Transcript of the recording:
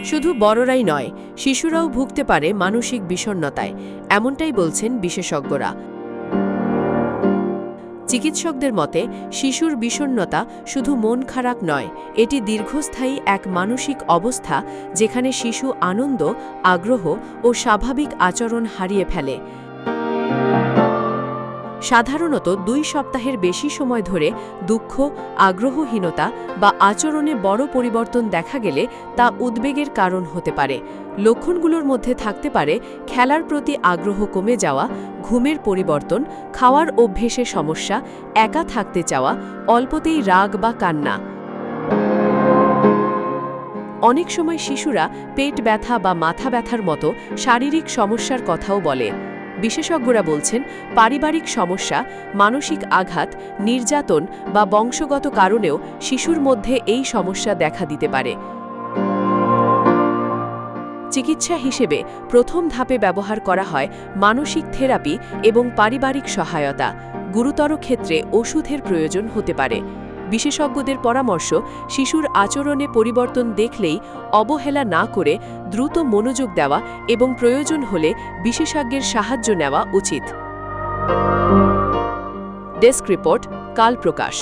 শুধু বড়রাই নয়, শিশুরাও ভুগতে পারে মানসিক বিষণ্ণতায়, এমনটাই বলছেন বিশেষজ্ঞরা। চিকিৎসকদের মতে শিশুর বিষণ্ণতা শুধু মন খারাপ নয়, এটি দীর্ঘস্থায়ী এক মানসিক অবস্থা যেখানে শিশু আনন্দ, আগ্রহ ও স্বাভাবিক আচরণ হারিয়ে ফেলে। সাধারণত 2 সপ্তাহের বেশি সময় ধরে দুঃখ, আগ্রহহীনতা বা আচরণে বড় পরিবর্তন দেখা গেলে তা উদ্বেগের কারণ হতে পারে। লক্ষণগুলোর মধ্যে থাকতে পারে খেলার প্রতি আগ্রহ কমে যাওয়া, ঘুমের পরিবর্তন, খাওয়ার অভ্যেসে সমস্যা, একা থাকতে চাওয়া, অল্পতেই রাগ বা কান্না। অনেক সময় শিশুরা পেট ব্যথা বা মাথা ব্যথার মতো শারীরিক সমস্যার কথাও বলে। বিশেষজ্ঞরা বলছেন, পারিবারিক সমস্যা, মানসিক আঘাত, নির্যাতন বা বংশগত কারণেও শিশুর মধ্যে এই সমস্যা দেখা দিতে পারে। চিকিৎসা হিসেবে প্রথম ধাপে ব্যবহার করা হয় মানসিক থেরাপি এবং পারিবারিক সহায়তা। গুরুতর ক্ষেত্রে ওষুধের প্রয়োজন হতে পারে। বিশেষজ্ঞদের পরামর্শ, শিশুর আচরণে পরিবর্তন দেখলেই অবহেলা না করে দ্রুত মনোযোগ দেওয়া এবং প্রয়োজন হলে বিশেষজ্ঞের সাহায্য নেওয়া উচিত। ডেস্ক রিপোর্ট, কাল প্রকাশ।